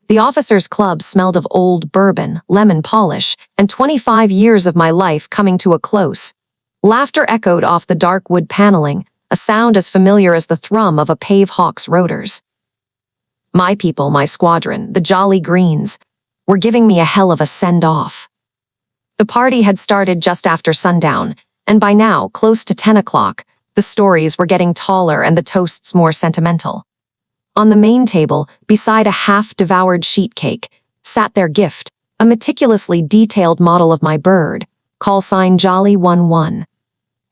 The officers' club smelled of old bourbon, lemon polish, and 25 years of my life coming to a close. Laughter echoed off the dark wood paneling, a sound as familiar as the thrum of a pave hawk's rotors. My people, my squadron, the Jolly Greens, were giving me a hell of a send-off. The party had started just after sundown, and by now, close to 10 o'clock, the stories were getting taller and the toasts more sentimental. On the main table, beside a half-devoured sheet cake, sat their gift, a meticulously detailed model of my bird, call sign Jolly 11.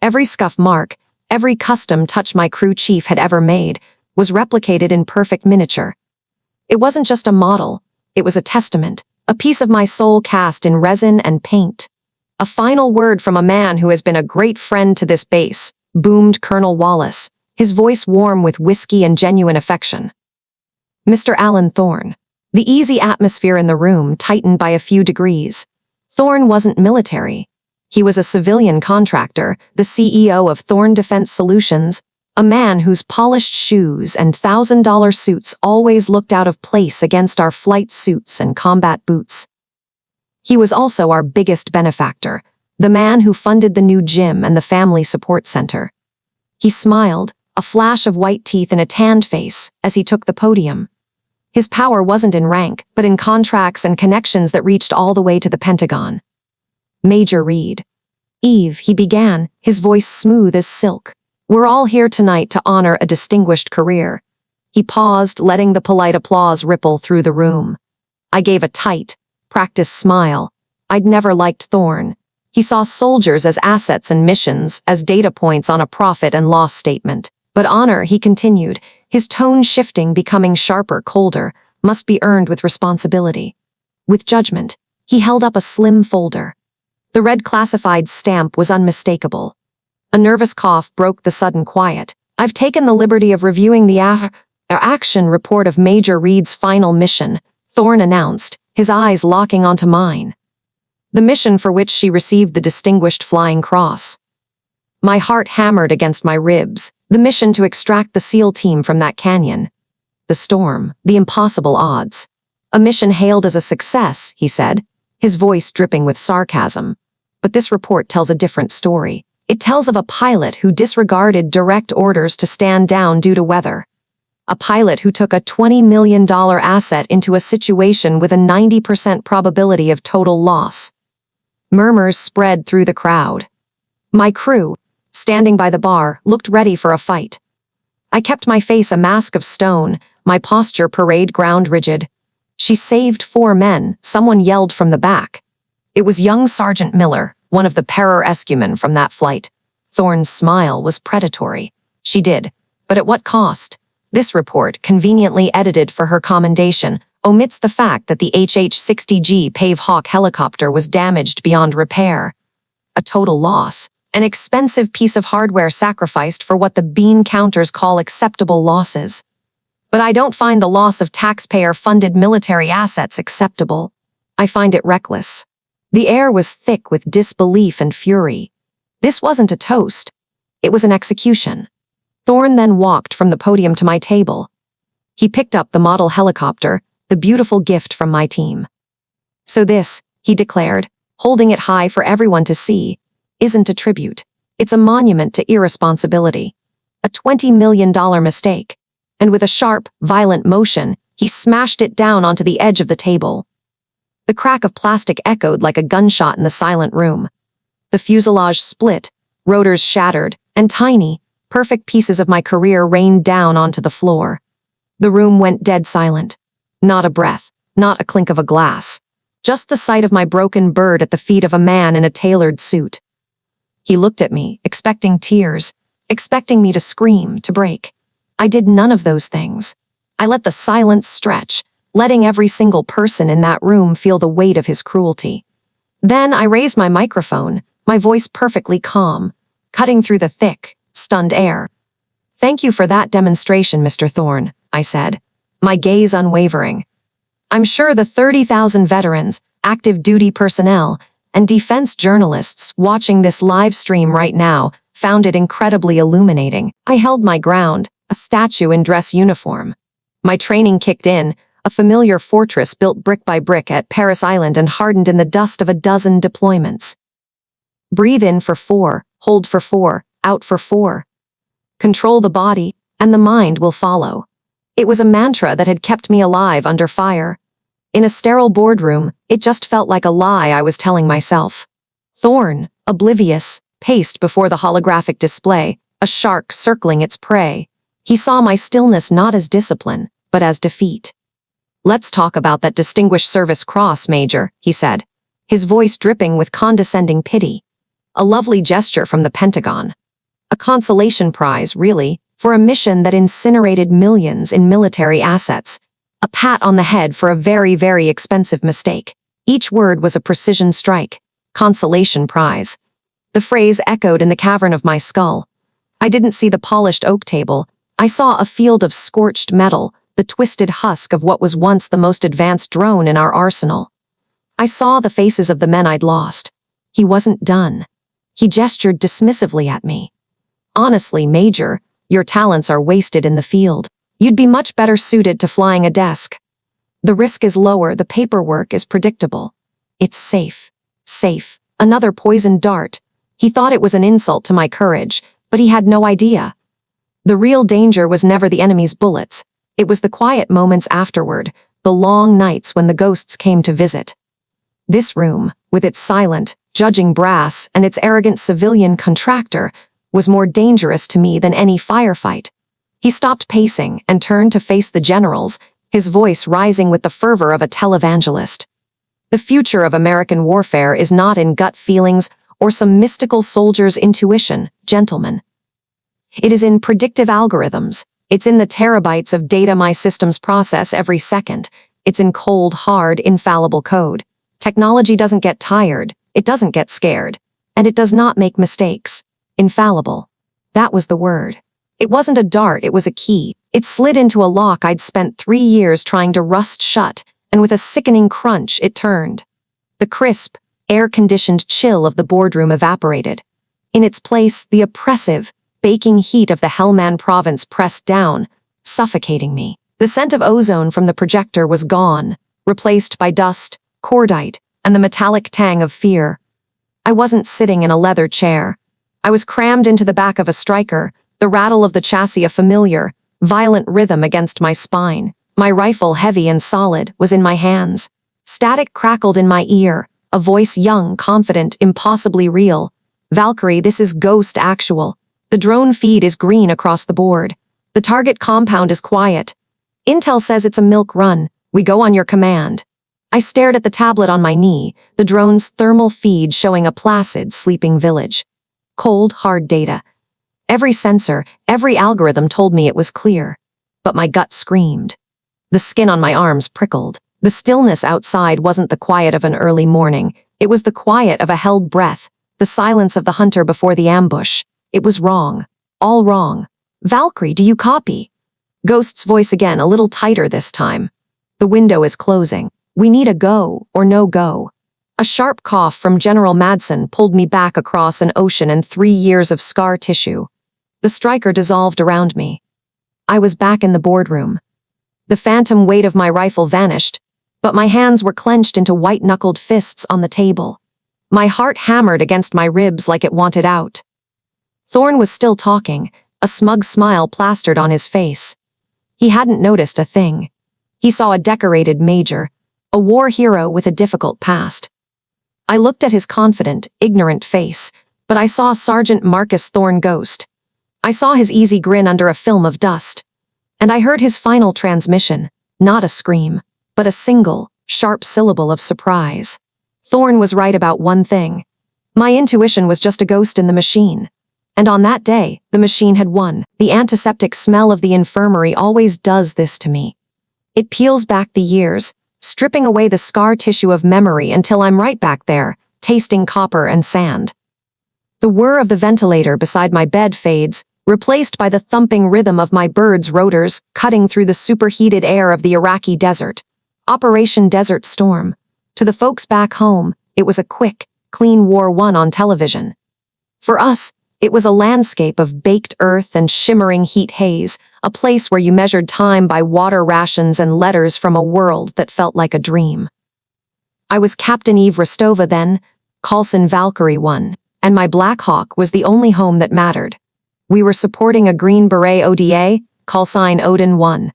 Every scuff mark, every custom touch my crew chief had ever made, was replicated in perfect miniature. It wasn't just a model, it was a testament, a piece of my soul cast in resin and paint. A final word from a man who has been a great friend to this base, boomed Colonel Wallace, his voice warm with whiskey and genuine affection. Mr. Alan Thorne. The easy atmosphere in the room tightened by a few degrees. Thorne wasn't military. He was a civilian contractor, the CEO of Thorne Defense Solutions, a man whose polished shoes and $1,000 suits always looked out of place against our flight suits and combat boots. He was also our biggest benefactor, the man who funded the new gym and the family support center. He smiled, a flash of white teeth in a tanned face, as he took the podium. His power wasn't in rank, but in contracts and connections that reached all the way to the Pentagon. Major Reed. Eve, he began, his voice smooth as silk. We're all here tonight to honor a distinguished career. He paused, letting the polite applause ripple through the room. I gave a tight, practiced smile. I'd never liked Thorne. He saw soldiers as assets and missions, as data points on a profit and loss statement. But honor, he continued, his tone shifting, becoming sharper, colder, must be earned with responsibility. With judgment, he held up a slim folder. The red classified stamp was unmistakable. A nervous cough broke the sudden quiet. I've taken the liberty of reviewing the action report of Major Reed's final mission, Thorne announced, his eyes locking onto mine. The mission for which she received the Distinguished Flying Cross. My heart hammered against my ribs, the mission to extract the SEAL team from that canyon. The storm, the impossible odds. A mission hailed as a success, he said, his voice dripping with sarcasm. But this report tells a different story. It tells of a pilot who disregarded direct orders to stand down due to weather. A pilot who took a $20 million asset into a situation with a 90% probability of total loss. Murmurs spread through the crowd. My crew, standing by the bar, looked ready for a fight. I kept my face a mask of stone, my posture parade ground rigid. She saved 4 men, someone yelled from the back. It was young Sergeant Miller, one of the Perrer-escumen from that flight. Thorne's smile was predatory. She did, but at what cost? This report, conveniently edited for her commendation, omits the fact that the HH-60G Pave Hawk helicopter was damaged beyond repair. A total loss. An expensive piece of hardware sacrificed for what the bean counters call acceptable losses. But I don't find the loss of taxpayer-funded military assets acceptable. I find it reckless. The air was thick with disbelief and fury. This wasn't a toast. It was an execution. Thorne then walked from the podium to my table. He picked up the model helicopter, the beautiful gift from my team. So this, he declared, holding it high for everyone to see, isn't a tribute. It's a monument to irresponsibility. A $20 million mistake. And with a sharp, violent motion, he smashed it down onto the edge of the table. The crack of plastic echoed like a gunshot in the silent room. The fuselage split, rotors shattered, and tiny, perfect pieces of my career rained down onto the floor. The room went dead silent. Not a breath, not a clink of a glass. Just the sight of my broken bird at the feet of a man in a tailored suit. He looked at me, expecting tears, expecting me to scream, to break. I did none of those things. I let the silence stretch, letting every single person in that room feel the weight of his cruelty. Then I raised my microphone, my voice perfectly calm, cutting through the thick, stunned air. Thank you for that demonstration, Mr. Thorne, I said, my gaze unwavering. I'm sure the 30,000 veterans, active duty personnel, and defense journalists watching this live stream right now found it incredibly illuminating. I held my ground, a statue in dress uniform. My training kicked in, a familiar fortress built brick by brick at Paris Island and hardened in the dust of a dozen deployments. Breathe in for 4, hold for 4, out for 4. Control the body, and the mind will follow. It was a mantra that had kept me alive under fire. In a sterile boardroom, it just felt like a lie I was telling myself. Thorn, oblivious, paced before the holographic display, a shark circling its prey. He saw my stillness not as discipline, but as defeat. "Let's talk about that Distinguished Service Cross, Major," he said, his voice dripping with condescending pity. A lovely gesture from the Pentagon. A consolation prize, really, for a mission that incinerated millions in military assets. A pat on the head for a very, very expensive mistake. Each word was a precision strike. Consolation prize. The phrase echoed in the cavern of my skull. I didn't see the polished oak table. I saw a field of scorched metal, the twisted husk of what was once the most advanced drone in our arsenal. I saw the faces of the men I'd lost. He wasn't done. He gestured dismissively at me. "Honestly, Major, your talents are wasted in the field. You'd be much better suited to flying a desk. The risk is lower, the paperwork is predictable. It's safe. Safe. Another poisoned dart. He thought it was an insult to my courage, but he had no idea. The real danger was never the enemy's bullets. It was the quiet moments afterward, the long nights when the ghosts came to visit. This room, with its silent, judging brass and its arrogant civilian contractor, was more dangerous to me than any firefight. He stopped pacing and turned to face the generals, his voice rising with the fervor of a televangelist. "The future of American warfare is not in gut feelings or some mystical soldier's intuition, gentlemen. It is in predictive algorithms. It's in the terabytes of data my systems process every second. It's in cold, hard, infallible code. Technology doesn't get tired, it doesn't get scared, and it does not make mistakes. Infallible. That was the word. It wasn't a dart, it was a key. It slid into a lock I'd spent 3 years trying to rust shut, and with a sickening crunch, it turned. The crisp, air-conditioned chill of the boardroom evaporated. In its place, the oppressive, baking heat of the Helmand province pressed down, suffocating me. The scent of ozone from the projector was gone, replaced by dust, cordite, and the metallic tang of fear. I wasn't sitting in a leather chair. I was crammed into the back of a striker, the rattle of the chassis a familiar, violent rhythm against my spine. My rifle, heavy and solid, was in my hands. Static crackled in my ear, a voice young, confident, impossibly real. "Valkyrie, this is Ghost Actual. The drone feed is green across the board. The target compound is quiet. Intel says it's a milk run. We go on your command." I stared at the tablet on my knee, the drone's thermal feed showing a placid, sleeping village. Cold, hard data. Every sensor, every algorithm told me it was clear. But my gut screamed. The skin on my arms prickled. The stillness outside wasn't the quiet of an early morning. It was the quiet of a held breath, the silence of the hunter before the ambush. It was wrong. All wrong. "Valkyrie, do you copy?" Ghost's voice again, a little tighter this time. "The window is closing. We need a go or no go." A sharp cough from General Madsen pulled me back across an ocean and 3 years of scar tissue. The striker dissolved around me. I was back in the boardroom. The phantom weight of my rifle vanished, but my hands were clenched into white-knuckled fists on the table. My heart hammered against my ribs like it wanted out. Thorn was still talking, a smug smile plastered on his face. He hadn't noticed a thing. He saw a decorated major, a war hero with a difficult past. I looked at his confident, ignorant face, but I saw Sergeant Marcus Thorn Ghost. I saw his easy grin under a film of dust. And I heard his final transmission, not a scream, but a single, sharp syllable of surprise. Thorn was right about one thing. My intuition was just a ghost in the machine. And on that day, the machine had won. The antiseptic smell of the infirmary always does this to me. It peels back the years, stripping away the scar tissue of memory until I'm right back there, tasting copper and sand. The whir of the ventilator beside my bed fades, replaced by the thumping rhythm of my bird's rotors cutting through the superheated air of the Iraqi desert. Operation Desert Storm. To the folks back home, it was a quick, clean war won on television. For us, It was a landscape of baked earth and shimmering heat haze, a place where you measured time by water rations and letters from a world that felt like a dream. I was Captain Eve Rostova then, Coulson Valkyrie 1, and my Black Hawk was the only home that mattered. We were supporting a Green Beret ODA, call sign Odin 1.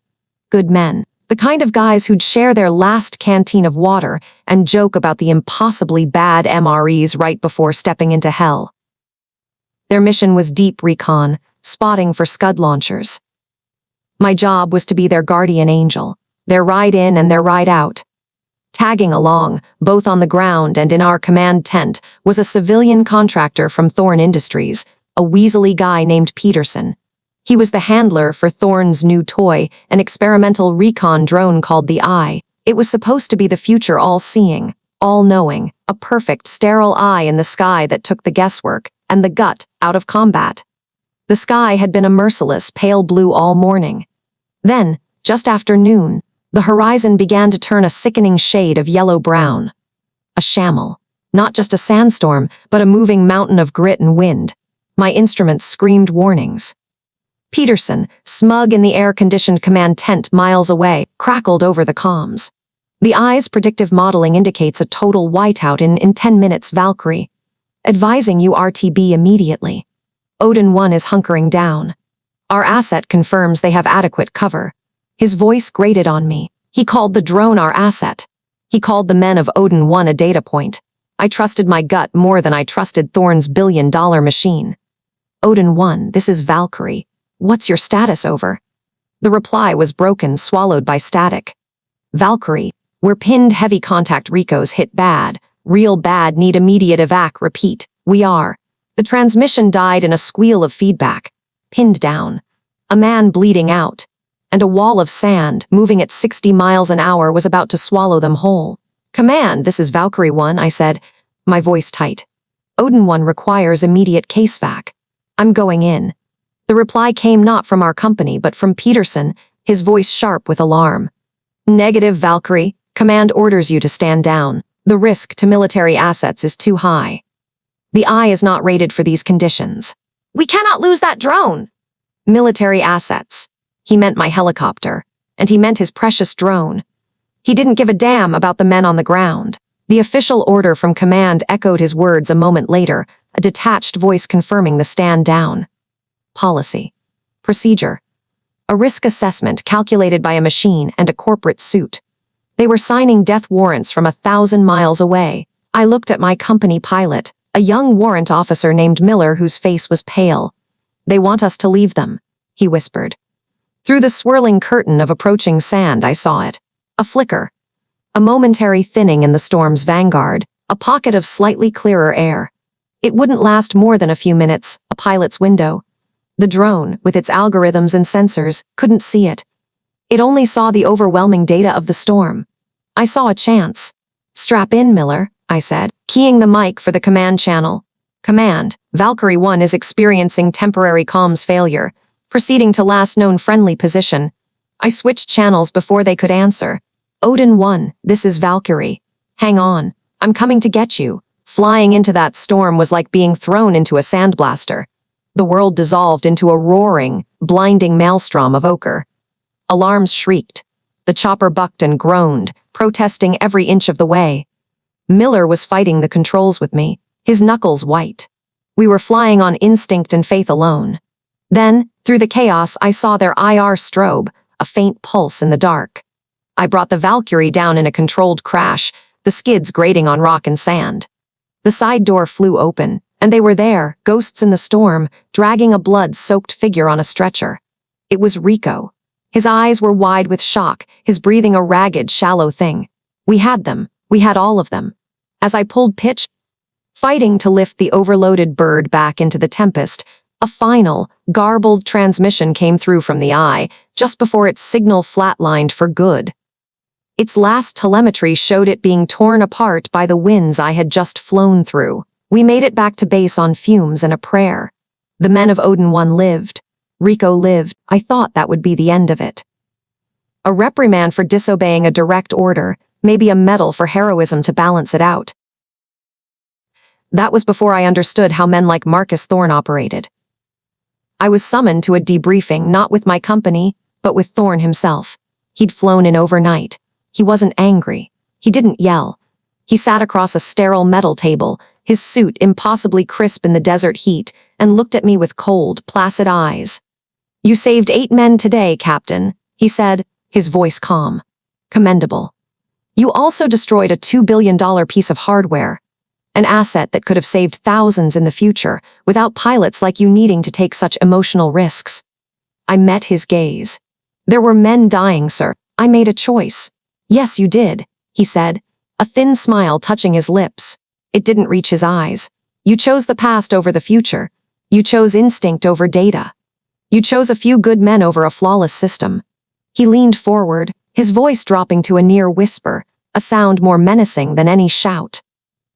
Good men. The kind of guys who'd share their last canteen of water and joke about the impossibly bad MREs right before stepping into hell. Their mission was deep recon, spotting for Scud launchers. My job was to be their guardian angel, their ride in and their ride out. Tagging along, both on the ground and in our command tent, was a civilian contractor from Thorn Industries, a weaselly guy named Peterson. He was the handler for Thorn's new toy, an experimental recon drone called the Eye. It was supposed to be the future all-seeing, all-knowing, a perfect, sterile eye in the sky that took the guesswork and the gut out of combat. The sky had been a merciless pale blue all morning. Then, just after noon, the horizon began to turn a sickening shade of yellow-brown. A shamel. Not just a sandstorm, but a moving mountain of grit and wind. My instruments screamed warnings. Peterson, smug in the air-conditioned command tent miles away, crackled over the comms. The Eye's predictive modeling indicates a total whiteout in 10 minutes, Valkyrie. Advising you RTB immediately. Odin 1 is hunkering down. Our asset confirms they have adequate cover. His voice grated on me. He called the drone our asset. He called the men of Odin 1 a data point. I trusted my gut more than I trusted Thorn's billion-dollar machine. Odin 1, this is Valkyrie. What's your status over? The reply was broken, swallowed by static. Valkyrie, we're pinned, heavy contact recos hit bad. Real bad, need immediate evac, repeat. We are. The transmission died in a squeal of feedback. Pinned down. A man bleeding out. And a wall of sand, moving at 60 miles an hour, was about to swallow them whole. Command, this is Valkyrie 1, I said, my voice tight. Odin 1 requires immediate case vac. I'm going in. The reply came not from our company, but from Peterson, his voice sharp with alarm. Negative, Valkyrie. Command orders you to stand down. The risk to military assets is too high. The Eye is not rated for these conditions. We cannot lose that drone. Military assets. He meant my helicopter, and he meant his precious drone. He didn't give a damn about the men on the ground. The official order from command echoed his words a moment later, a detached voice confirming the stand down. Policy. Procedure. A risk assessment calculated by a machine and a corporate suit. They were signing death warrants from 1,000 miles away. I looked at my company pilot, a young warrant officer named Miller whose face was pale. They want us to leave them, he whispered. Through the swirling curtain of approaching sand, I saw it. A flicker. A momentary thinning in the storm's vanguard, a pocket of slightly clearer air. It wouldn't last more than a few minutes, a pilot's window. The drone, with its algorithms and sensors, couldn't see it. It only saw the overwhelming data of the storm. I saw a chance. Strap in, Miller, I said, keying the mic for the command channel. Command, Valkyrie 1 is experiencing temporary comms failure. Proceeding to last known friendly position. I switched channels before they could answer. Odin 1, this is Valkyrie. Hang on, I'm coming to get you. Flying into that storm was like being thrown into a sandblaster. The world dissolved into a roaring, blinding maelstrom of ochre. Alarms shrieked. The chopper bucked and groaned, protesting every inch of the way. Miller was fighting the controls with me, his knuckles white. We were flying on instinct and faith alone. Then, through the chaos, I saw their IR strobe, a faint pulse in the dark. I brought the Valkyrie down in a controlled crash, the skids grating on rock and sand. The side door flew open, and they were there, ghosts in the storm, dragging a blood-soaked figure on a stretcher. It was Rico. His eyes were wide with shock, his breathing a ragged, shallow thing. We had them. We had all of them. As I pulled pitch, fighting to lift the overloaded bird back into the tempest, a final, garbled transmission came through from the Eye, just before its signal flatlined for good. Its last telemetry showed it being torn apart by the winds I had just flown through. We made it back to base on fumes and a prayer. The men of Odin 1 lived. Rico lived. I thought that would be the end of it. A reprimand for disobeying a direct order, maybe a medal for heroism to balance it out. That was before I understood how men like Marcus Thorne operated. I was summoned to a debriefing not with my company, but with Thorne himself. He'd flown in overnight. He wasn't angry. He didn't yell. He sat across a sterile metal table, his suit impossibly crisp in the desert heat, and looked at me with cold, placid eyes. "You saved 8 men today, Captain," he said, his voice calm. "Commendable. You also destroyed a $2 billion piece of hardware, an asset that could have saved thousands in the future without pilots like you needing to take such emotional risks." I met his gaze. "There were men dying, sir. I made a choice." "Yes, you did," he said, a thin smile touching his lips. It didn't reach his eyes. "You chose the past over the future. You chose instinct over data. You chose a few good men over a flawless system." He leaned forward, his voice dropping to a near whisper, a sound more menacing than any shout.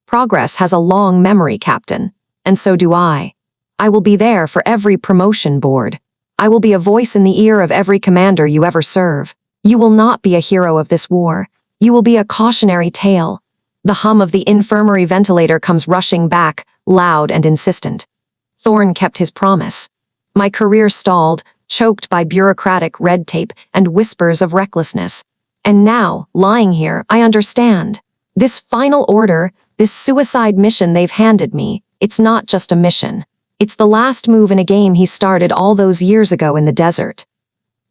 "Progress has a long memory, Captain, and so do I. I will be there for every promotion board. I will be a voice in the ear of every commander you ever serve. You will not be a hero of this war. You will be a cautionary tale." The hum of the infirmary ventilator comes rushing back, loud and insistent. Thorne kept his promise. My career stalled, choked by bureaucratic red tape and whispers of recklessness. And now, lying here, I understand. This final order, this suicide mission they've handed me, it's not just a mission. It's the last move in a game he started all those years ago in the desert.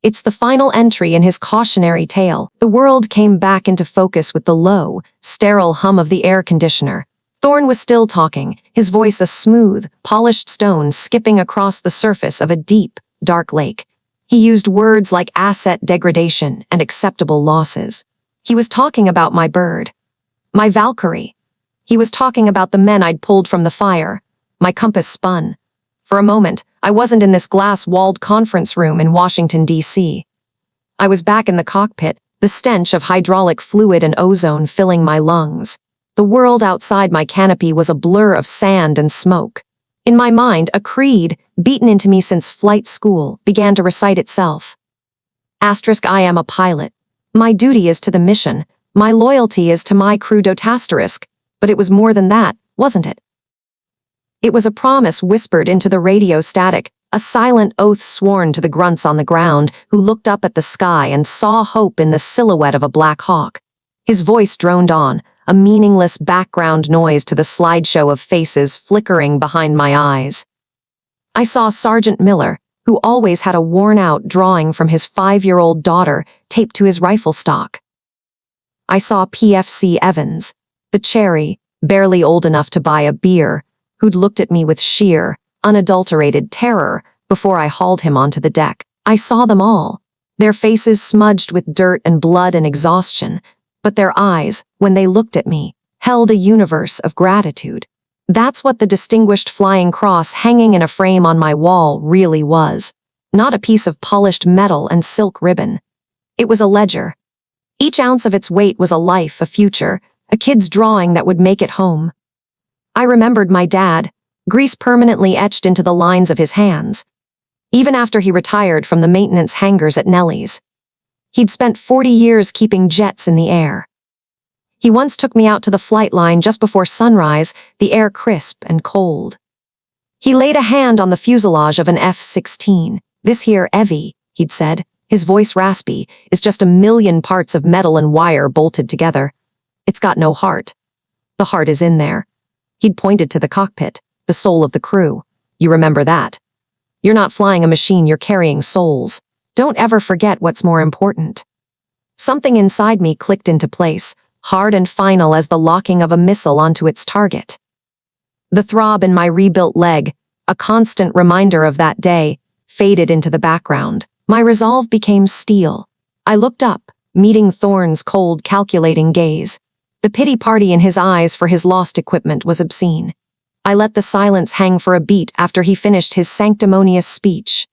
It's the final entry in his cautionary tale. The world came back into focus with the low, sterile hum of the air conditioner. Thorne was still talking, his voice a smooth, polished stone skipping across the surface of a deep, dark lake. He used words like asset degradation and acceptable losses. He was talking about my bird, my Valkyrie. He was talking about the men I'd pulled from the fire. My compass spun. For a moment, I wasn't in this glass-walled conference room in Washington, D.C. I was back in the cockpit, the stench of hydraulic fluid and ozone filling my lungs. The world outside my canopy was a blur of sand and smoke. In my mind, a creed, beaten into me since flight school, began to recite itself. I am a pilot. My duty is to the mission. My loyalty is to my crew . But it was more than that, wasn't it? It was a promise whispered into the radio static, a silent oath sworn to the grunts on the ground who looked up at the sky and saw hope in the silhouette of a Black Hawk. His voice droned on, a meaningless background noise to the slideshow of faces flickering behind my eyes. I saw Sergeant Miller, who always had a worn-out drawing from his 5-year-old daughter taped to his rifle stock. I saw PFC Evans, the cherry, barely old enough to buy a beer, who'd looked at me with sheer, unadulterated terror before I hauled him onto the deck. I saw them all, their faces smudged with dirt and blood and exhaustion, but their eyes, when they looked at me, held a universe of gratitude. That's what the Distinguished Flying Cross hanging in a frame on my wall really was. Not a piece of polished metal and silk ribbon. It was a ledger. Each ounce of its weight was a life, a future, a kid's drawing that would make it home. I remembered my dad, grease permanently etched into the lines of his hands. Even after he retired from the maintenance hangars at Nellie's. He'd spent 40 years keeping jets in the air. He once took me out to the flight line just before sunrise, the air crisp and cold. He laid a hand on the fuselage of an F-16. "This here Evie," he'd said, his voice raspy, "is just a million parts of metal and wire bolted together. It's got no heart. The heart is in there." He'd pointed to the cockpit, the soul of the crew. "You remember that. You're not flying a machine, you're carrying souls. Don't ever forget what's more important." Something inside me clicked into place, hard and final as the locking of a missile onto its target. The throb in my rebuilt leg, a constant reminder of that day, faded into the background. My resolve became steel. I looked up, meeting Thorne's cold, calculating gaze. The pity party in his eyes for his lost equipment was obscene. I let the silence hang for a beat after he finished his sanctimonious speech.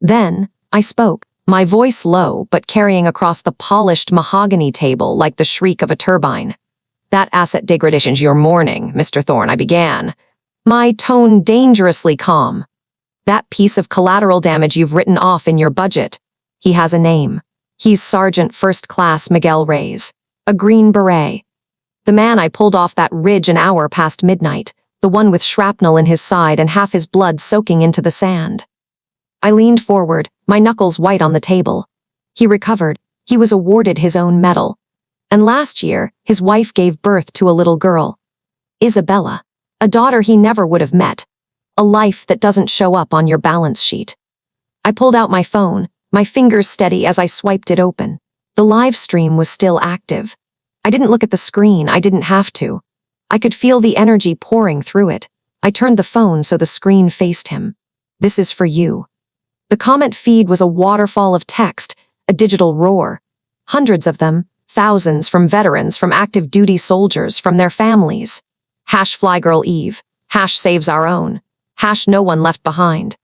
Then, I spoke, my voice low but carrying across the polished mahogany table like the shriek of a turbine. "That asset degradation's your morning, Mr. Thorne," I began, my tone dangerously calm. "That piece of collateral damage you've written off in your budget. He has a name. He's Sergeant First Class Miguel Reyes, a Green Beret. The man I pulled off that ridge an hour past midnight, the one with shrapnel in his side and half his blood soaking into the sand. I leaned forward, my knuckles white on the table. He recovered. He was awarded his own medal. And last year, his wife gave birth to a little girl. Isabella. A daughter he never would have met. A life that doesn't show up on your balance sheet. I pulled out my phone, my fingers steady as I swiped it open. The live stream was still active. I didn't look at the screen, I didn't have to. I could feel the energy pouring through it. I turned the phone so the screen faced him. This is for you. The comment feed was a waterfall of text, a digital roar. Hundreds of them, thousands from veterans, from active duty soldiers, from their families. #FlyGirlEve, #SavesOurOwn, #NoOneLeftBehind.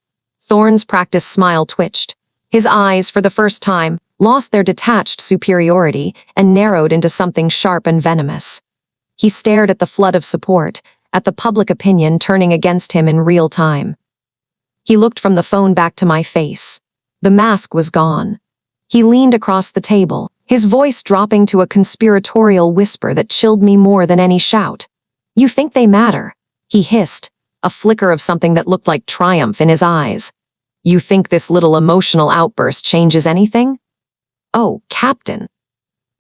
Thorne's practiced smile twitched. His eyes, for the first time, lost their detached superiority and narrowed into something sharp and venomous. He stared at the flood of support, at the public opinion turning against him in real time. He looked from the phone back to my face. The mask was gone. He leaned across the table, his voice dropping to a conspiratorial whisper that chilled me more than any shout. "You think they matter?" he hissed, a flicker of something that looked like triumph in his eyes. "You think this little emotional outburst changes anything? Oh, Captain.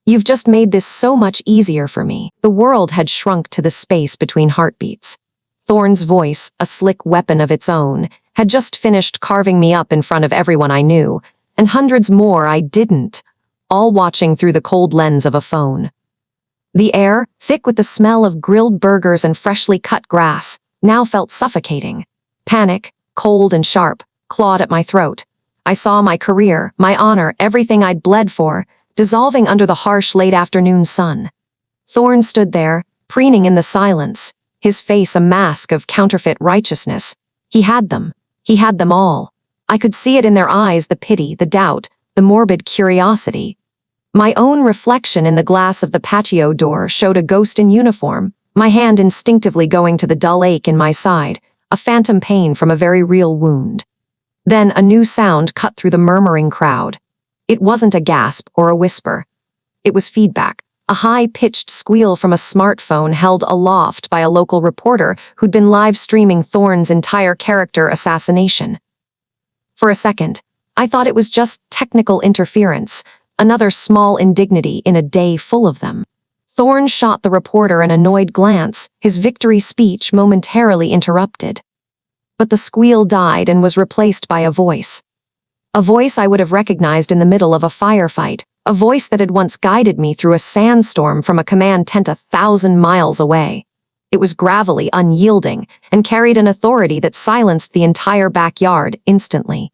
You've just made this so much easier for me." The world had shrunk to the space between heartbeats. Thorne's voice, a slick weapon of its own, had just finished carving me up in front of everyone I knew, and hundreds more I didn't, all watching through the cold lens of a phone. The air, thick with the smell of grilled burgers and freshly cut grass, now felt suffocating. Panic, cold and sharp, clawed at my throat. I saw my career, my honor, everything I'd bled for, dissolving under the harsh late-afternoon sun. Thorne stood there, preening in the silence, his face a mask of counterfeit righteousness. He had them. He had them all. I could see it in their eyes, the pity, the doubt, the morbid curiosity. My own reflection in the glass of the patio door showed a ghost in uniform, my hand instinctively going to the dull ache in my side, a phantom pain from a very real wound. Then a new sound cut through the murmuring crowd. It wasn't a gasp or a whisper. It was feedback, a high-pitched squeal from a smartphone held aloft by a local reporter who'd been live-streaming Thorne's entire character assassination. For a second, I thought it was just technical interference, another small indignity in a day full of them. Thorne shot the reporter an annoyed glance, his victory speech momentarily interrupted. But the squeal died and was replaced by a voice. A voice I would have recognized in the middle of a firefight, a voice that had once guided me through a sandstorm from a command tent 1,000 miles away. It was gravelly, unyielding, and carried an authority that silenced the entire backyard instantly.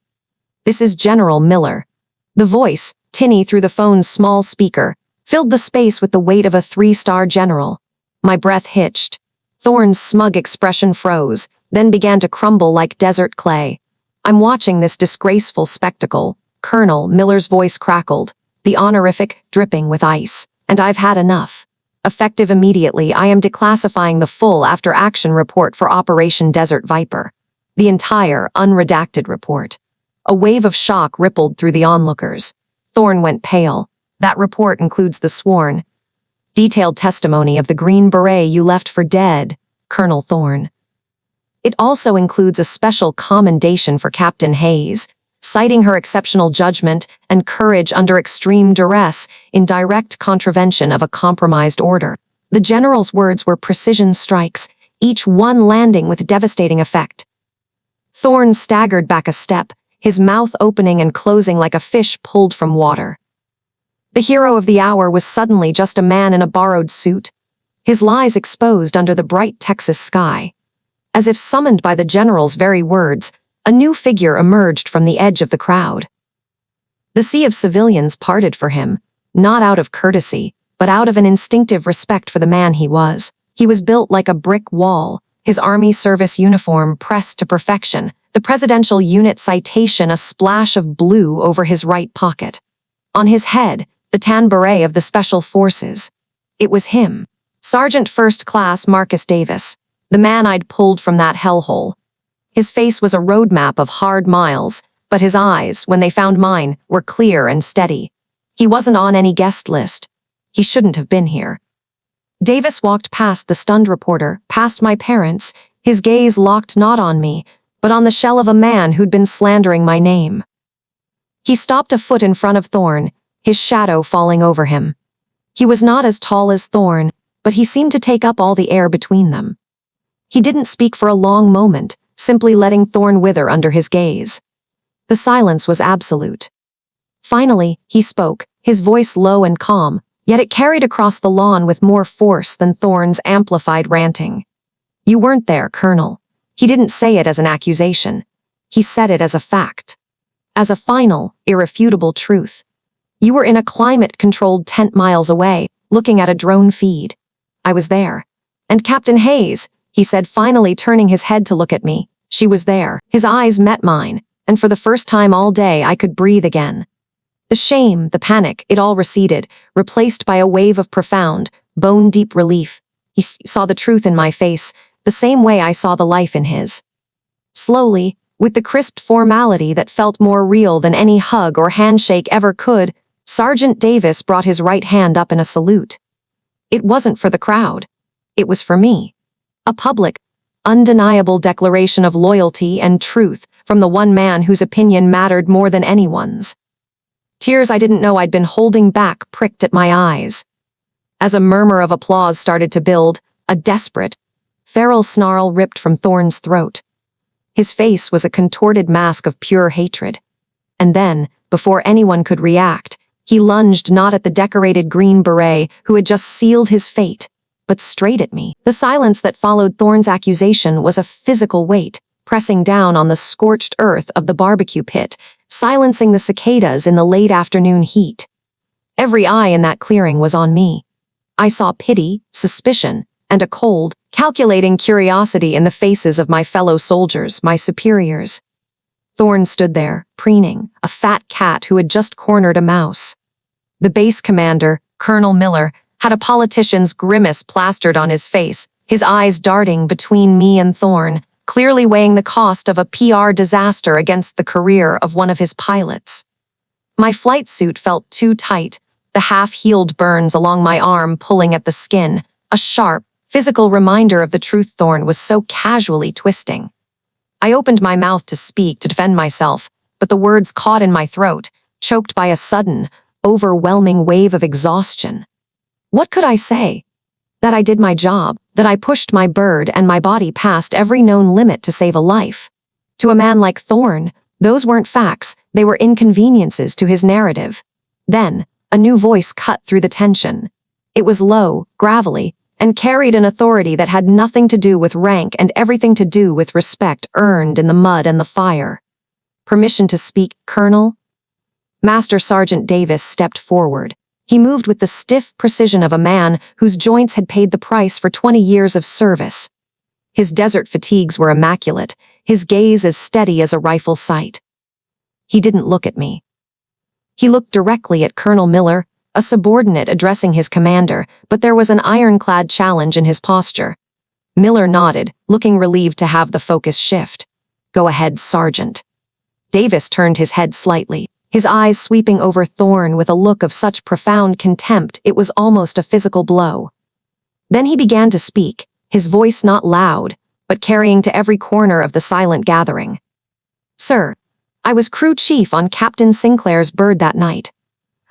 "This is General Miller." The voice, tinny through the phone's small speaker, filled the space with the weight of a 3-star general. My breath hitched. Thorne's smug expression froze, then began to crumble like desert clay. "I'm watching this disgraceful spectacle," Colonel Miller's voice crackled, the honorific dripping with ice, "and I've had enough. Effective immediately, I am declassifying the full after-action report for Operation Desert Viper. The entire, unredacted report." A wave of shock rippled through the onlookers. Thorne went pale. "That report includes the sworn, detailed testimony of the Green Beret you left for dead, Colonel Thorne. It also includes a special commendation for Captain Hayes, citing her exceptional judgment and courage under extreme duress in direct contravention of a compromised order." The general's words were precision strikes, each one landing with devastating effect. Thorne staggered back a step, his mouth opening and closing like a fish pulled from water. The hero of the hour was suddenly just a man in a borrowed suit, his lies exposed under the bright Texas sky. As if summoned by the general's very words, a new figure emerged from the edge of the crowd. The sea of civilians parted for him, not out of courtesy, but out of an instinctive respect for the man he was. He was built like a brick wall, his Army service uniform pressed to perfection, the presidential unit citation a splash of blue over his right pocket. On his head, the tan beret of the Special Forces. It was him, Sergeant First Class Marcus Davis, the man I'd pulled from that hellhole. His face was a roadmap of hard miles, but his eyes, when they found mine, were clear and steady. He wasn't on any guest list. He shouldn't have been here. Davis walked past the stunned reporter, past my parents, His gaze locked not on me, but on the shell of a man who'd been slandering my name. He stopped a foot in front of Thorne, his shadow falling over him. He was not as tall as Thorne, but he seemed to take up all the air between them. He didn't speak for a long moment, simply letting Thorne wither under his gaze. The silence was absolute. Finally, he spoke, his voice low and calm, yet it carried across the lawn with more force than Thorne's amplified ranting. "You weren't there, Colonel." He didn't say it as an accusation. He said it as a fact. As a final, irrefutable truth. "You were in a climate-controlled tent miles away, looking at a drone feed. I was there. And Captain Hayes," he said, finally turning his head to look at me, "she was there." His eyes met mine, and for the first time all day I could breathe again. The shame, the panic, it all receded, replaced by a wave of profound, bone-deep relief. He saw the truth in my face, the same way I saw the life in his. Slowly, with the crisp formality that felt more real than any hug or handshake ever could, Sergeant Davis brought his right hand up in a salute. It wasn't for the crowd. It was for me. A public, undeniable declaration of loyalty and truth from the one man whose opinion mattered more than anyone's. Tears I didn't know I'd been holding back pricked at my eyes. As a murmur of applause started to build, a desperate, feral snarl ripped from Thorne's throat. His face was a contorted mask of pure hatred. And then, before anyone could react, he lunged not at the decorated Green Beret who had just sealed his fate, but straight at me. The silence that followed Thorne's accusation was a physical weight, pressing down on the scorched earth of the barbecue pit, silencing the cicadas in the late afternoon heat. Every eye in that clearing was on me. I saw pity, suspicion, and a cold, calculating curiosity in the faces of my fellow soldiers, my superiors. Thorne stood there, preening, a fat cat who had just cornered a mouse. The base commander, Colonel Miller, had a politician's grimace plastered on his face, his eyes darting between me and Thorne, clearly weighing the cost of a PR disaster against the career of one of his pilots. My flight suit felt too tight, the half-healed burns along my arm pulling at the skin, a sharp, physical reminder of the truth Thorne was so casually twisting. I opened my mouth to speak, to defend myself, but the words caught in my throat, choked by a sudden, overwhelming wave of exhaustion. What could I say? That I did my job, that I pushed my bird and my body past every known limit to save a life. To a man like Thorne, those weren't facts, they were inconveniences to his narrative. Then, a new voice cut through the tension. It was low, gravelly, and carried an authority that had nothing to do with rank and everything to do with respect earned in the mud and the fire. "Permission to speak, Colonel?" Master Sergeant Davis stepped forward. He moved with the stiff precision of a man whose joints had paid the price for 20 years of service. His desert fatigues were immaculate, his gaze as steady as a rifle sight. He didn't look at me. He looked directly at Colonel Miller, a subordinate addressing his commander, but there was an ironclad challenge in his posture. Miller nodded, looking relieved to have the focus shift. "Go ahead, Sergeant." Davis turned his head slightly, his eyes sweeping over Thorne with a look of such profound contempt it was almost a physical blow. Then he began to speak, his voice not loud, but carrying to every corner of the silent gathering. "Sir, I was crew chief on Captain Sinclair's bird that night.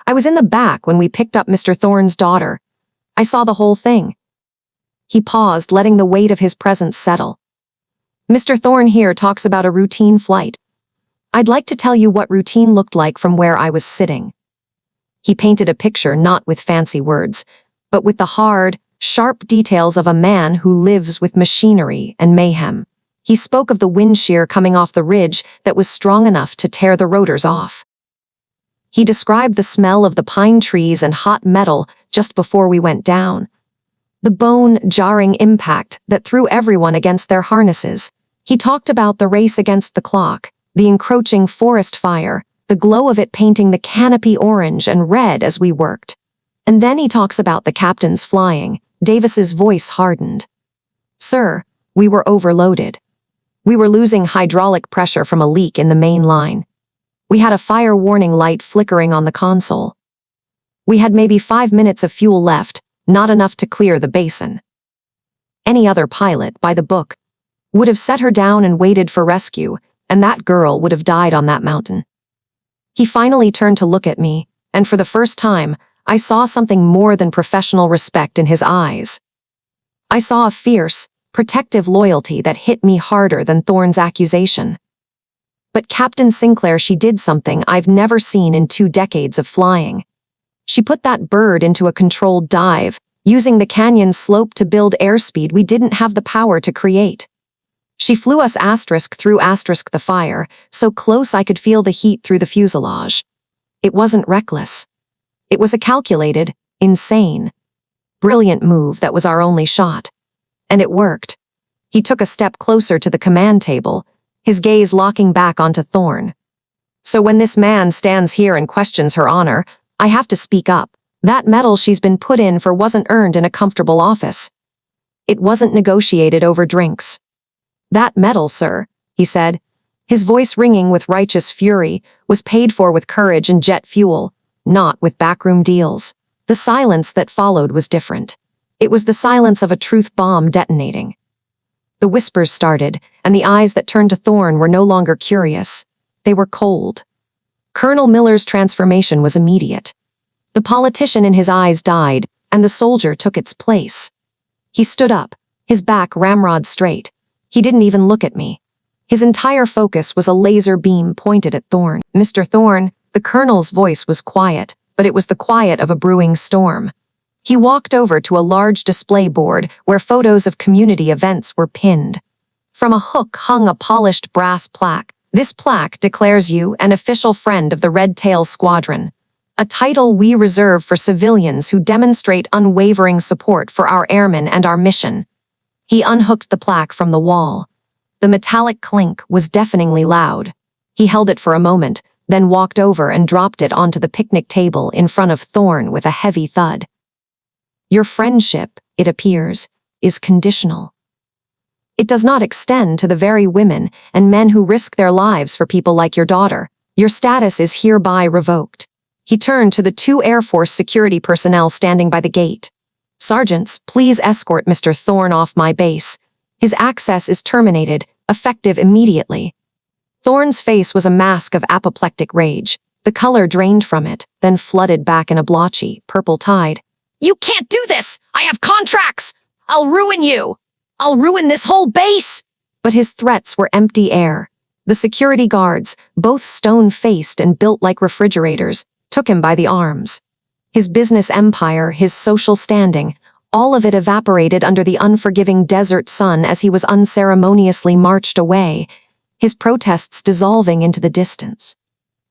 I was in the back when we picked up Mr. Thorne's daughter. I saw the whole thing." He paused, letting the weight of his presence settle. "Mr. Thorne here talks about a routine flight. I'd like to tell you what routine looked like from where I was sitting." He painted a picture not with fancy words, but with the hard, sharp details of a man who lives with machinery and mayhem. He spoke of the wind shear coming off the ridge that was strong enough to tear the rotors off. He described the smell of the pine trees and hot metal just before we went down. The bone-jarring impact that threw everyone against their harnesses. He talked about the race against the clock, the encroaching forest fire, the glow of it painting the canopy orange and red as we worked. And then he talks about the captain's flying. Davis's voice hardened. "Sir, we were overloaded. We were losing hydraulic pressure from a leak in the main line. We had a fire warning light flickering on the console. We had maybe 5 minutes of fuel left, not enough to clear the basin. Any other pilot, by the book, would have set her down and waited for rescue, and that girl would have died on that mountain. He finally turned to look at me, and for the first time, I saw something more than professional respect in his eyes. I saw a fierce, protective loyalty that hit me harder than Thorne's accusation. But Captain Sinclair, she did something I've never seen in 2 decades of flying. She put that bird into a controlled dive, using the canyon slope to build airspeed we didn't have the power to create. She flew us through the fire, so close I could feel the heat through the fuselage. It wasn't reckless. It was a calculated, insane, brilliant move that was our only shot. And it worked. He took a step closer to the command table, his gaze locking back onto Thorne. So when this man stands here and questions her honor, I have to speak up. That medal she's been put in for wasn't earned in a comfortable office. It wasn't negotiated over drinks. That medal, sir, he said, his voice ringing with righteous fury, was paid for with courage and jet fuel, not with backroom deals. The silence that followed was different. It was the silence of a truth bomb detonating. The whispers started, and the eyes that turned to Thorne were no longer curious. They were cold. Colonel Miller's transformation was immediate. The politician in his eyes died, and the soldier took its place. He stood up, his back ramrod straight. He didn't even look at me. His entire focus was a laser beam pointed at Thorne. Mr. Thorne, the colonel's voice was quiet, but it was the quiet of a brewing storm. He walked over to a large display board where photos of community events were pinned. From a hook hung a polished brass plaque. This plaque declares you an official friend of the Red Tail Squadron, a title we reserve for civilians who demonstrate unwavering support for our airmen and our mission. He unhooked the plaque from the wall. The metallic clink was deafeningly loud. He held it for a moment, then walked over and dropped it onto the picnic table in front of Thorne with a heavy thud. Your friendship, it appears, is conditional. It does not extend to the very women and men who risk their lives for people like your daughter. Your status is hereby revoked. He turned to the 2 Air Force security personnel standing by the gate. Sergeants, please escort Mr. Thorne off my base. His access is terminated, effective immediately. Thorne's face was a mask of apoplectic rage. The color drained from it, then flooded back in a blotchy, purple tide. You can't do this! I have contracts! I'll ruin you! I'll ruin this whole base! But his threats were empty air. The security guards, both stone-faced and built like refrigerators, took him by the arms. His business empire, his social standing, all of it evaporated under the unforgiving desert sun as he was unceremoniously marched away, his protests dissolving into the distance.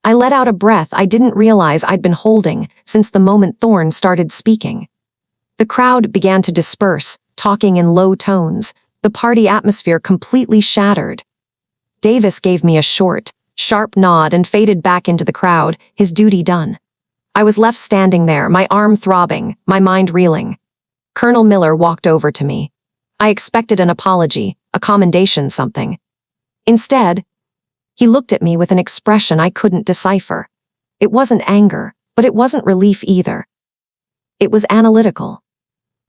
I let out a breath I didn't realize I'd been holding since the moment Thorne started speaking. The crowd began to disperse, talking in low tones, the party atmosphere completely shattered. Davis gave me a short, sharp nod and faded back into the crowd, his duty done. I was left standing there, my arm throbbing, my mind reeling. Colonel Miller walked over to me. I expected an apology, a commendation, something. Instead, he looked at me with an expression I couldn't decipher. It wasn't anger, but it wasn't relief either. It was analytical.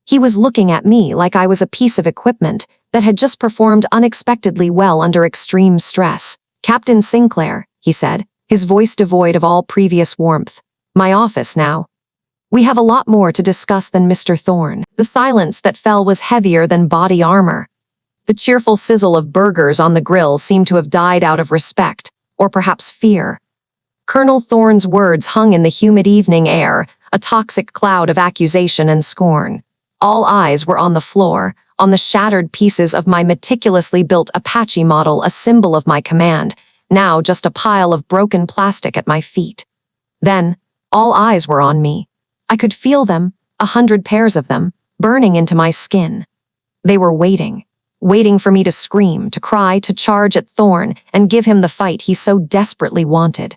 He was looking at me like I was a piece of equipment that had just performed unexpectedly well under extreme stress. Captain Sinclair, he said, his voice devoid of all previous warmth. My office now. We have a lot more to discuss than Mr. Thorne. The silence that fell was heavier than body armor. The cheerful sizzle of burgers on the grill seemed to have died out of respect, or perhaps fear. Colonel Thorne's words hung in the humid evening air, a toxic cloud of accusation and scorn. All eyes were on the floor, on the shattered pieces of my meticulously built Apache model, a symbol of my command, now just a pile of broken plastic at my feet. Then, all eyes were on me. I could feel them, 100 pairs of them, burning into my skin. They were waiting for me to scream, to cry, to charge at Thorne and give him the fight he so desperately wanted.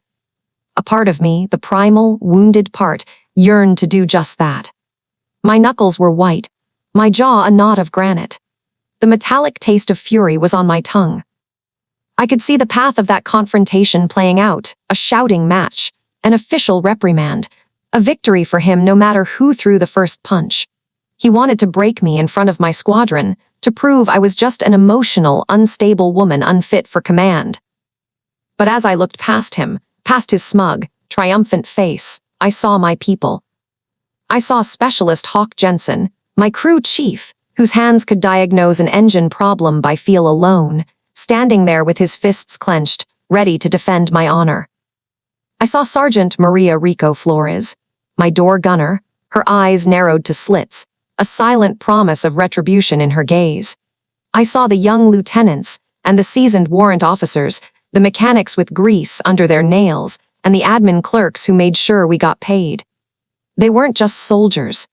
A part of me, the primal, wounded part, yearned to do just that. My knuckles were white, my jaw a knot of granite. The metallic taste of fury was on my tongue. I could see the path of that confrontation playing out, a shouting match, an official reprimand, a victory for him no matter who threw the first punch. He wanted to break me in front of my squadron, to prove I was just an emotional, unstable woman unfit for command. But as I looked past him, past his smug, triumphant face, I saw my people. I saw Specialist Hawk Jensen, my crew chief, whose hands could diagnose an engine problem by feel alone, standing there with his fists clenched, ready to defend my honor. I saw Sergeant Maria Rico Flores, my door gunner, her eyes narrowed to slits, a silent promise of retribution in her gaze. I saw the young lieutenants and the seasoned warrant officers, the mechanics with grease under their nails, and the admin clerks who made sure we got paid. They weren't just soldiers.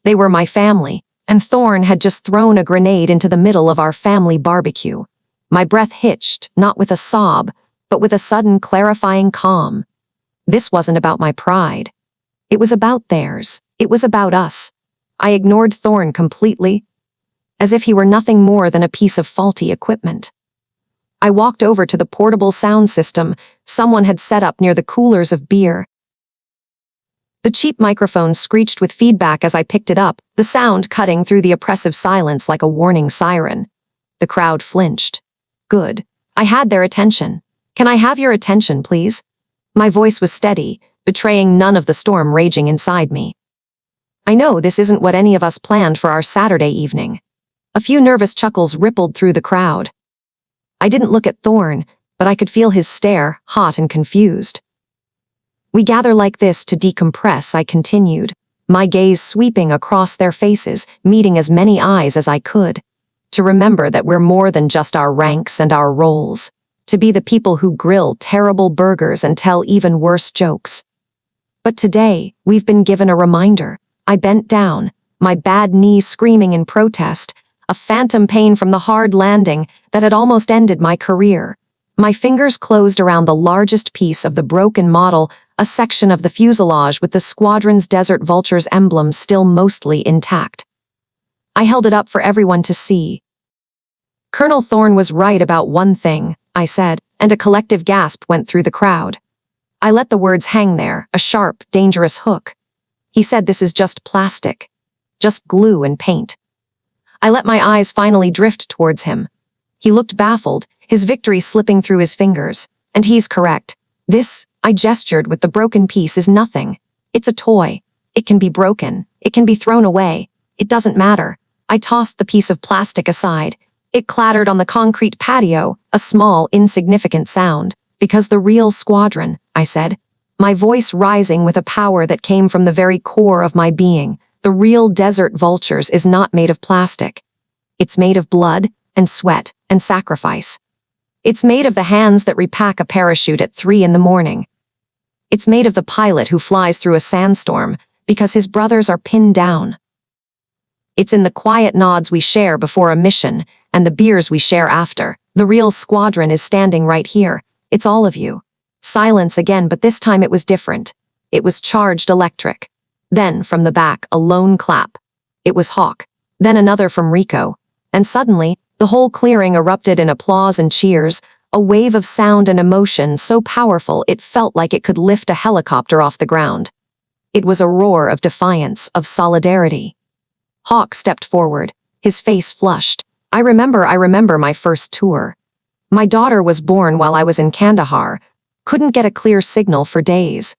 They were my family, and Thorn had just thrown a grenade into the middle of our family barbecue. My breath hitched, not with a sob, but with a sudden clarifying calm. This wasn't about my pride. It was about theirs. It was about us. I ignored Thorn completely, as if he were nothing more than a piece of faulty equipment. I walked over to the portable sound system someone had set up near the coolers of beer. The cheap microphone screeched with feedback as I picked it up, the sound cutting through the oppressive silence like a warning siren. The crowd flinched. Good. I had their attention. Can I have your attention, please? My voice was steady, betraying none of the storm raging inside me. I know this isn't what any of us planned for our Saturday evening. A few nervous chuckles rippled through the crowd. I didn't look at Thorn, but I could feel his stare, hot and confused. We gather like this to decompress, I continued, my gaze sweeping across their faces, meeting as many eyes as I could. To remember that we're more than just our ranks and our roles. To be the people who grill terrible burgers and tell even worse jokes. But today, we've been given a reminder. I bent down, my bad knee screaming in protest, a phantom pain from the hard landing that had almost ended my career. My fingers closed around the largest piece of the broken model, a section of the fuselage with the Squadron's Desert Vulture's emblem still mostly intact. I held it up for everyone to see. Colonel Thorn was right about one thing, I said, and a collective gasp went through the crowd. I let the words hang there, a sharp, dangerous hook. He said this is just plastic. Just glue and paint. I let my eyes finally drift towards him. He looked baffled, his victory slipping through his fingers. And he's correct. This, I gestured with the broken piece, is nothing. It's a toy. It can be broken. It can be thrown away. It doesn't matter. I tossed the piece of plastic aside. It clattered on the concrete patio, a small, insignificant sound. Because the real Squadron, I said, my voice rising with a power that came from the very core of my being. The real Desert Vultures is not made of plastic. It's made of blood and sweat and sacrifice. It's made of the hands that repack a parachute at 3 a.m. It's made of the pilot who flies through a sandstorm because his brothers are pinned down. It's in the quiet nods we share before a mission and the beers we share after. The real Squadron is standing right here. It's all of you. Silence again, but this time it was different. It was charged electric. Then, from the back, a lone clap. It was Hawk. Then another from Rico. And suddenly, the whole clearing erupted in applause and cheers, a wave of sound and emotion so powerful it felt like it could lift a helicopter off the ground. It was a roar of defiance, of solidarity. Hawk stepped forward, his face flushed. I remember my first tour. My daughter was born while I was in Kandahar. Couldn't get a clear signal for days.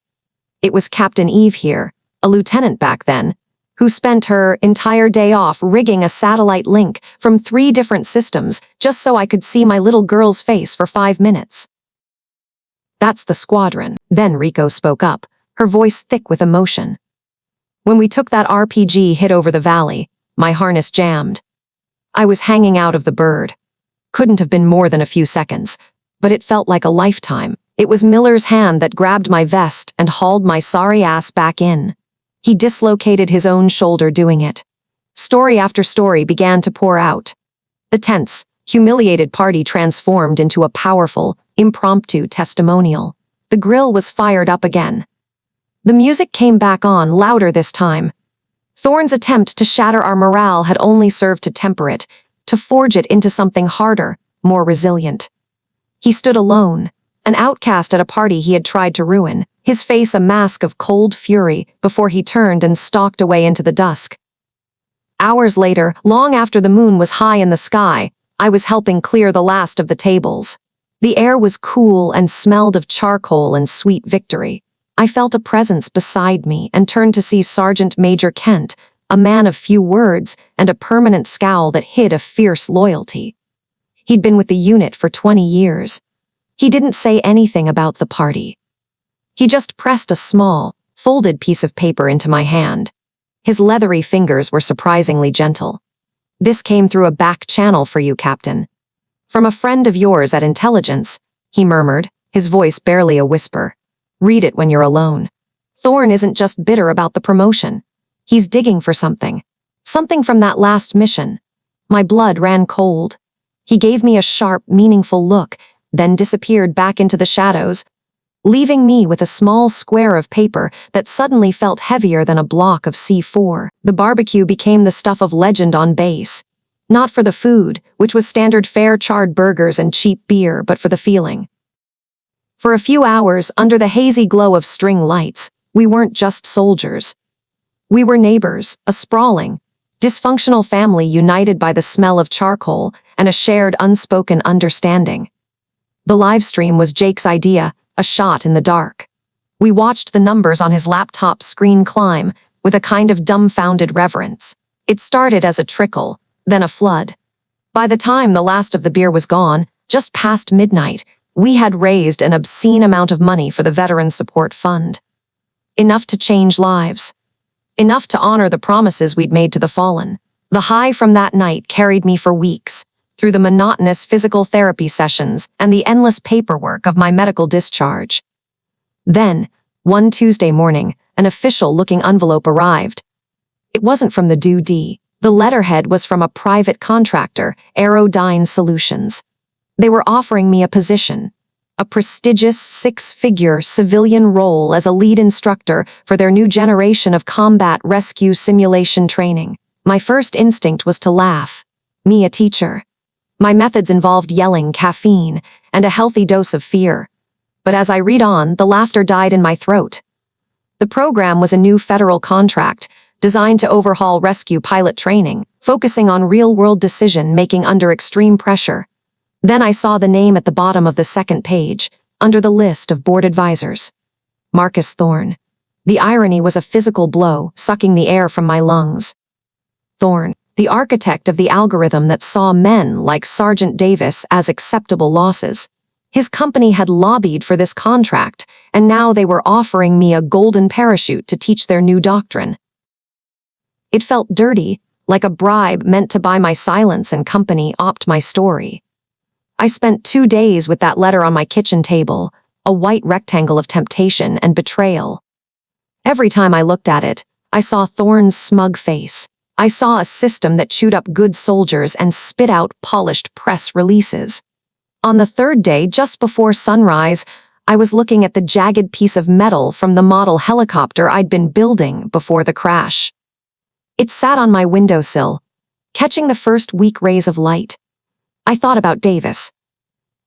It was Captain Eve here, a lieutenant back then, who spent her entire day off rigging a satellite link from 3 different systems just so I could see my little girl's face for 5 minutes. That's the Squadron. Then Rico spoke up, her voice thick with emotion. When we took that RPG hit over the valley, my harness jammed. I was hanging out of the bird. Couldn't have been more than a few seconds, but it felt like a lifetime. It was Miller's hand that grabbed my vest and hauled my sorry ass back in. He dislocated his own shoulder doing it. Story after story began to pour out. The tense, humiliated party transformed into a powerful, impromptu testimonial. The grill was fired up again. The music came back on, louder this time. Thorn's attempt to shatter our morale had only served to temper it, to forge it into something harder, more resilient. He stood alone, an outcast at a party he had tried to ruin, his face a mask of cold fury before he turned and stalked away into the dusk. Hours later, long after the moon was high in the sky, I was helping clear the last of the tables. The air was cool and smelled of charcoal and sweet victory. I felt a presence beside me and turned to see Sergeant Major Kent, a man of few words and a permanent scowl that hid a fierce loyalty. He'd been with the unit for 20 years. He didn't say anything about the party. He just pressed a small, folded piece of paper into my hand. His leathery fingers were surprisingly gentle. "This came through a back channel for you, Captain. From a friend of yours at Intelligence," he murmured, his voice barely a whisper. "Read it when you're alone. Thorn isn't just bitter about the promotion. He's digging for something. Something from that last mission." My blood ran cold. He gave me a sharp, meaningful look, then disappeared back into the shadows, leaving me with a small square of paper that suddenly felt heavier than a block of C4. The barbecue became the stuff of legend on base. Not for the food, which was standard fare charred burgers and cheap beer, but for the feeling. For a few hours, under the hazy glow of string lights, we weren't just soldiers. We were neighbors, a sprawling, dysfunctional family united by the smell of charcoal and a shared unspoken understanding. The live stream was Jake's idea, a shot in the dark. We watched the numbers on his laptop screen climb with a kind of dumbfounded reverence. It started as a trickle, then a flood. By the time the last of the beer was gone, just past midnight, we had raised an obscene amount of money for the Veteran Support Fund. Enough to change lives. Enough to honor the promises we'd made to the fallen. The high from that night carried me for weeks, through the monotonous physical therapy sessions and the endless paperwork of my medical discharge. Then, one Tuesday morning, an official-looking envelope arrived. It wasn't from the DoD. The letterhead was from a private contractor, Aerodyne Solutions. They were offering me a position, a prestigious six-figure civilian role as a lead instructor for their new generation of combat rescue simulation training. My first instinct was to laugh. Me, a teacher. My methods involved yelling, caffeine, and a healthy dose of fear. But as I read on, the laughter died in my throat. The program was a new federal contract designed to overhaul rescue pilot training, focusing on real-world decision-making under extreme pressure. Then I saw the name at the bottom of the second page, under the list of board advisors. Marcus Thorn. The irony was a physical blow, sucking the air from my lungs. Thorn, the architect of the algorithm that saw men like Sergeant Davis as acceptable losses. His company had lobbied for this contract, and now they were offering me a golden parachute to teach their new doctrine. It felt dirty, like a bribe meant to buy my silence and company opt my story. I spent 2 days with that letter on my kitchen table, a white rectangle of temptation and betrayal. Every time I looked at it, I saw Thorn's smug face. I saw a system that chewed up good soldiers and spit out polished press releases. On the third day, just before sunrise, I was looking at the jagged piece of metal from the model helicopter I'd been building before the crash. It sat on my windowsill, catching the first weak rays of light. I thought about Davis.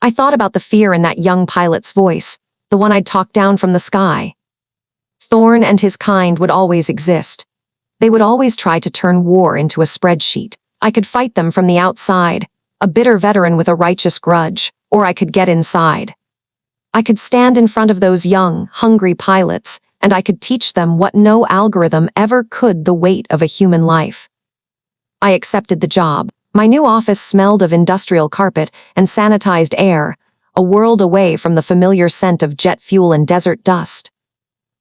I thought about the fear in that young pilot's voice, the one I'd talked down from the sky. Thorn and his kind would always exist. They would always try to turn war into a spreadsheet. I could fight them from the outside, a bitter veteran with a righteous grudge, or I could get inside. I could stand in front of those young, hungry pilots, and I could teach them what no algorithm ever could: the weight of a human life. I accepted the job. My new office smelled of industrial carpet and sanitized air, a world away from the familiar scent of jet fuel and desert dust.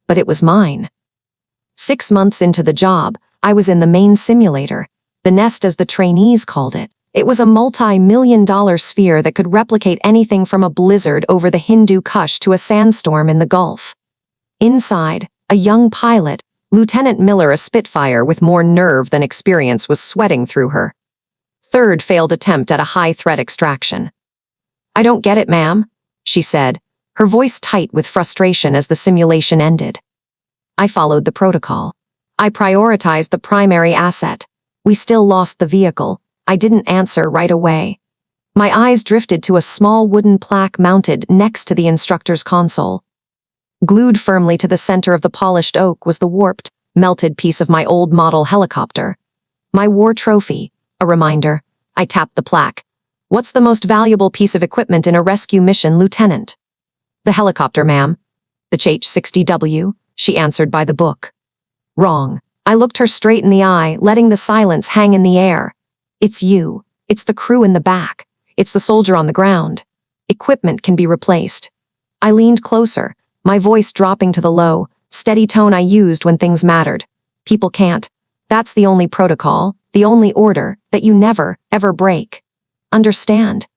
But it was mine. 6 months into the job, I was in the main simulator, the nest as the trainees called it. It was a multi-million-dollar sphere that could replicate anything from a blizzard over the Hindu Kush to a sandstorm in the Gulf. Inside, a young pilot, Lieutenant Miller, a Spitfire with more nerve than experience, was sweating through her. Third failed attempt at a high-threat extraction. "I don't get it, ma'am," she said, her voice tight with frustration as the simulation ended. I followed the protocol. I prioritized the primary asset. We still lost the vehicle. I didn't answer right away. My eyes drifted to a small wooden plaque mounted next to the instructor's console. Glued firmly to the center of the polished oak was the warped, melted piece of my old model helicopter. My war trophy. A reminder. I tapped the plaque. What's the most valuable piece of equipment in a rescue mission, Lieutenant? The helicopter, ma'am. The H-60W, she answered by the book. Wrong. I looked her straight in the eye, letting the silence hang in the air. It's you. It's the crew in the back. It's the soldier on the ground. Equipment can be replaced. I leaned closer, my voice dropping to the low, steady tone I used when things mattered. People can't. That's the only protocol, the only order, that you never, ever break. Understand?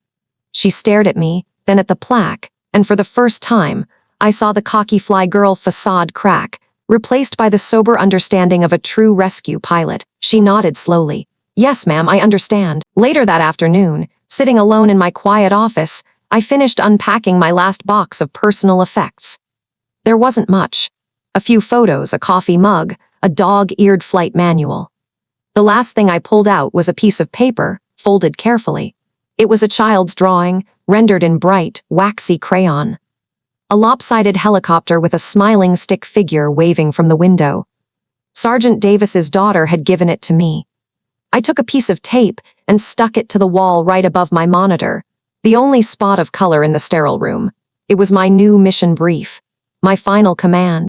She stared at me, then at the plaque, and for the first time, I saw the cocky fly girl facade crack, replaced by the sober understanding of a true rescue pilot. She nodded slowly. Yes, ma'am, I understand. Later that afternoon, sitting alone in my quiet office, I finished unpacking my last box of personal effects. There wasn't much. A few photos, a coffee mug, a dog-eared flight manual. The last thing I pulled out was a piece of paper, folded carefully. It was a child's drawing, rendered in bright, waxy crayon. A lopsided helicopter with a smiling stick figure waving from the window. Sergeant Davis's daughter had given it to me. I took a piece of tape and stuck it to the wall right above my monitor, the only spot of color in the sterile room. It was my new mission brief, my final command.